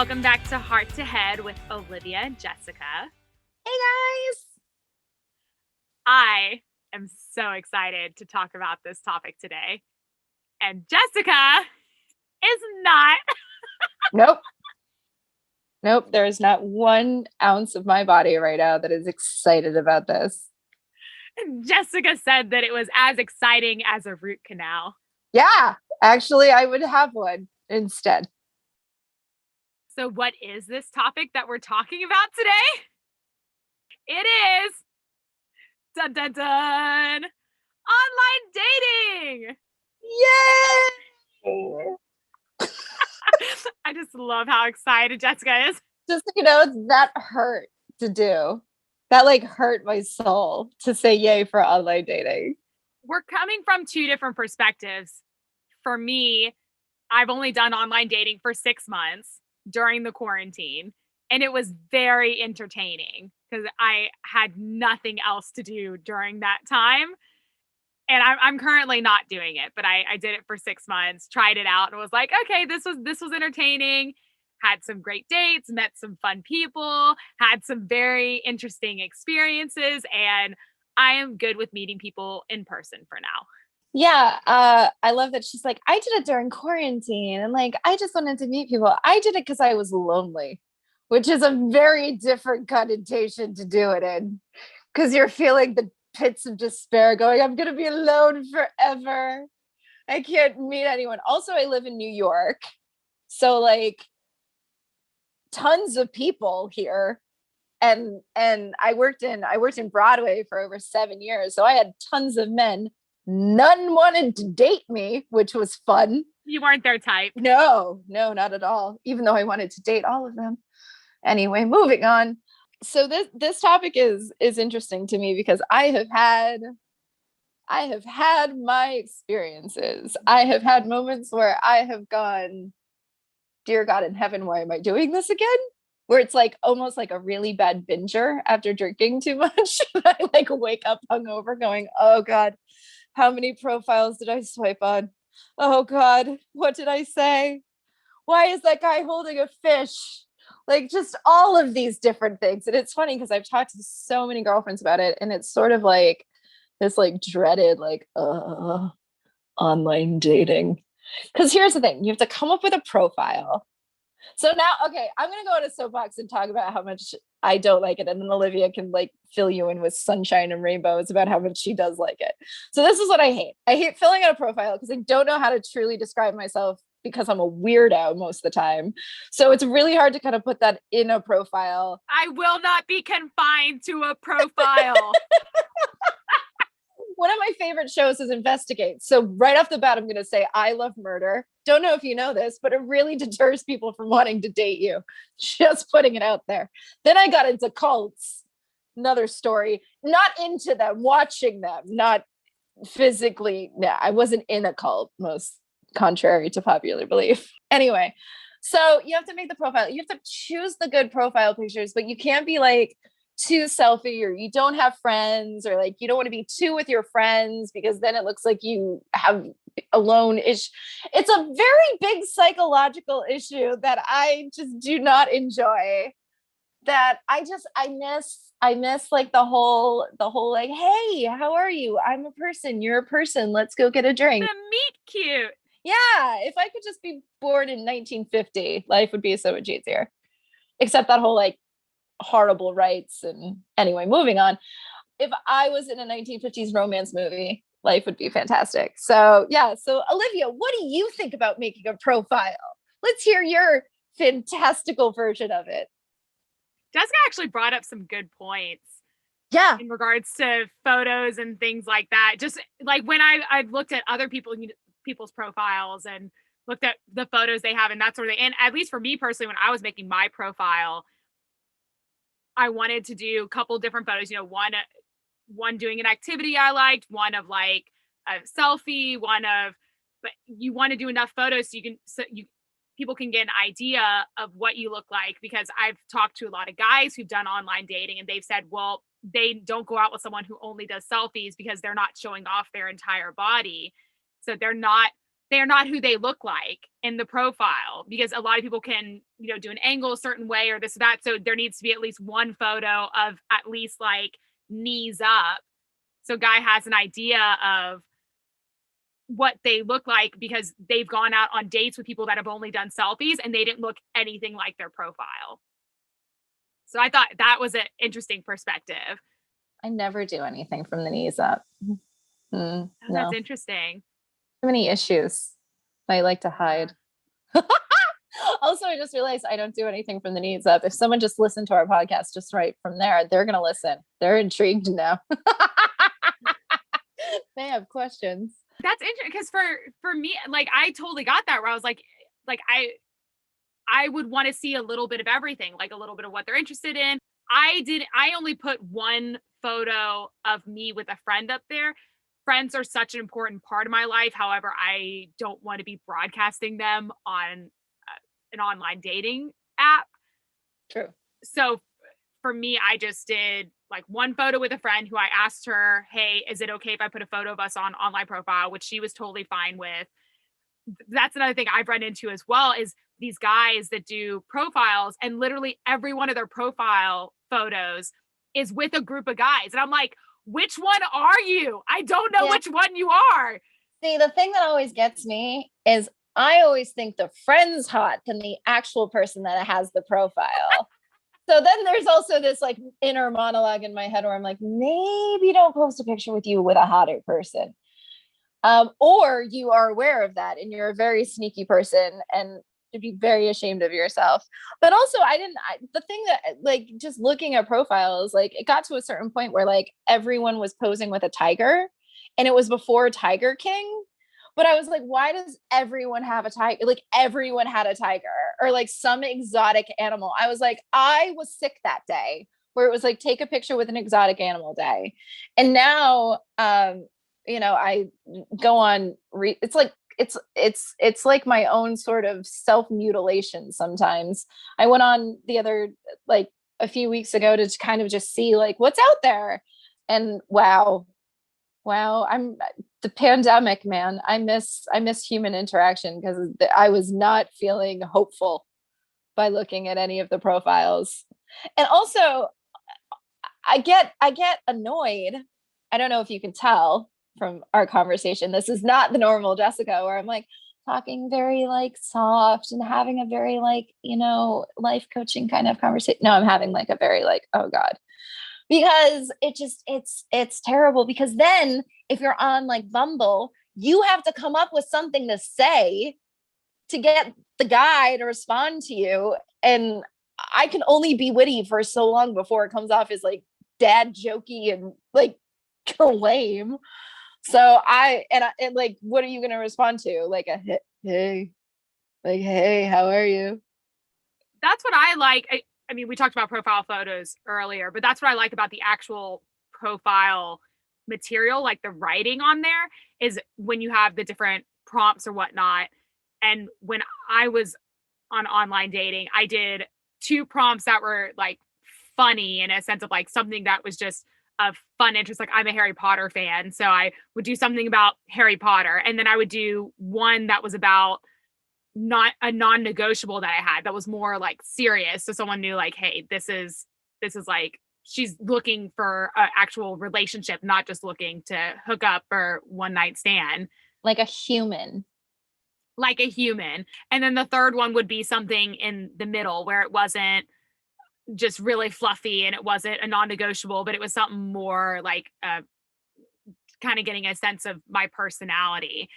Welcome back to Heart to Head with Olivia and Jessica. Hey guys! I am so excited to talk about this topic today. And Jessica is not. Nope, there is not 1 ounce of my body right now that is excited about this. Jessica said that it was as exciting as a root canal. Yeah, actually, I would have one instead. So what is this topic that we're talking about today? It is, dun dun dun, online dating! Yay! I just love how excited Jessica is. Just, that hurt to do. That hurt my soul to say yay for online dating. We're coming from 2 different perspectives. For me, I've only done online dating for 6 months during the quarantine, and it was very entertaining because I had nothing else to do during that time. And I'm currently not doing it, but I did it for 6 months, tried it out, and was like, okay, this was entertaining. Had some great dates, met some fun people, had some very interesting experiences, and I am good with meeting people in person for now. Yeah, I love that she's like, I did it during quarantine, and I just wanted to meet people. I did it because I was lonely, which is a very different connotation to do it in, because you're feeling the pits of despair going, I'm gonna be alone forever. I can't meet anyone. Also, I live in New York, so tons of people here. And I worked in Broadway for over 7 years. So I had tons of men. None wanted to date me, which was fun. You weren't their type. No, not at all. Even though I wanted to date all of them. Anyway, moving on. So this topic is interesting to me because I have had my experiences. I have had moments where I have gone, dear God in heaven, why am I doing this again? Where it's almost like a really bad binger after drinking too much. I wake up hungover going, oh God, how many profiles did I swipe on? Oh God, what did I say? Why is that guy holding a fish? Just all of these different things. And it's funny because I've talked to so many girlfriends about it, and it's sort of this dreaded online dating. Because here's the thing, you have to come up with a profile. So now, okay, I'm gonna go on a soapbox and talk about how much I don't like it, and then Olivia can fill you in with sunshine and rainbows about how much she does like it. So this is what I hate. I hate filling out a profile because I don't know how to truly describe myself because I'm a weirdo most of the time. So it's really hard to kind of put that in a profile. I will not be confined to a profile. One of my favorite shows is Investigate. So right off the bat, I'm going to say I love murder. Don't know if you know this, but it really deters people from wanting to date you. Just putting it out there. Then I got into cults. Another story. Not into them, watching them, not physically. Yeah, I wasn't in a cult, most contrary to popular belief. Anyway, so you have to make the profile. You have to choose the good profile pictures, but you can't be too selfie, or you don't have friends, or you don't want to be too with your friends because then it looks like you have alone ish. It's a very big psychological issue that I just do not enjoy. That I miss the whole hey, how are you? I'm a person, you're a person, let's go get a drink. The meet cute. Yeah, if I could just be born in 1950, life would be so much easier. Except that whole horrible rights. And anyway, moving on. If I was in a 1950s romance movie, life would be fantastic. So yeah. So Olivia, what do you think about making a profile? Let's hear your fantastical version of it. Jessica actually brought up some good points. Yeah. In regards to photos and things like that. Just when I've looked at other people's profiles and looked at the photos they have and that sort of thing. And at least for me personally, when I was making my profile, I wanted to do a couple different photos, one doing an activity I liked, one of a selfie, but you want to do enough photos so people can get an idea of what you look like, because I've talked to a lot of guys who've done online dating and they've said, well, they don't go out with someone who only does selfies because they're not showing off their entire body. So they they're not who they look like in the profile, because a lot of people can, do an angle a certain way or this or that. So there needs to be at least one photo of at least like knees up. So guy has an idea of what they look like, because they've gone out on dates with people that have only done selfies and they didn't look anything like their profile. So I thought that was an interesting perspective. I never do anything from the knees up. Oh, no. that's interesting. Too many issues I like to hide. Also, I just realized I don't do anything from the knees up. If someone just listened to our podcast just right from there, they're going to listen. They're intrigued now. They have questions. That's interesting, because for me, like, I totally got that, where I was like I would want to see a little bit of everything, like a little bit of what they're interested in. I only put one photo of me with a friend up there. Friends are such an important part of my life. However, I don't want to be broadcasting them on an online dating app. True. So for me, I just did like one photo with a friend who I asked her, hey, is it okay if I put a photo of us on online profile, which she was totally fine with. That's another thing I've run into as well, is these guys that do profiles, and literally every one of their profile photos is with a group of guys. And I'm like, which one are you? I don't know which one you are. See, the thing that always gets me is I always think the friend's hot than the actual person that has the profile. So then there's also this like inner monologue in my head where I'm like, maybe don't post a picture with you with a hotter person. Or you are aware of that and you're a very sneaky person and to be very ashamed of yourself. But also the thing that like just looking at profiles, like it got to a certain point where like everyone was posing with a tiger, and it was before Tiger King. But I was like, why does everyone have a tiger? Like everyone had a tiger or like some exotic animal. I was like, I was sick that day where it was like, take a picture with an exotic animal day. And now, I go on, it's like my own sort of self-mutilation sometimes. I went on the other, like a few weeks ago to kind of just see like what's out there. And wow, I'm the pandemic, man. I miss human interaction, because I was not feeling hopeful by looking at any of the profiles. And also I get annoyed. I don't know if you can tell from our conversation, this is not the normal Jessica where I'm like talking very like soft and having a very like, life coaching kind of conversation. No, I'm having like a very like, oh God, because it's terrible, because then if you're on like Bumble, you have to come up with something to say to get the guy to respond to you. And I can only be witty for so long before it comes off as like dad jokey and like lame. So and like, what are you going to respond to? Like hey, how are you? That's what I like. I mean, we talked about profile photos earlier, but that's what I like about the actual profile material, like the writing on there, is when you have the different prompts or whatnot. And when I was on online dating, I did 2 prompts that were like funny, in a sense of like something that was just of fun interest. Like I'm a Harry Potter fan, so I would do something about Harry Potter. And then I would do one that was about not a non-negotiable that I had that was more like serious. So someone knew like, hey, this is like, she's looking for an actual relationship, not just looking to hook up or one night stand. Like a human. And then the third one would be something in the middle where it wasn't just really fluffy and it wasn't a non-negotiable, but it was something more like kind of getting a sense of my personality.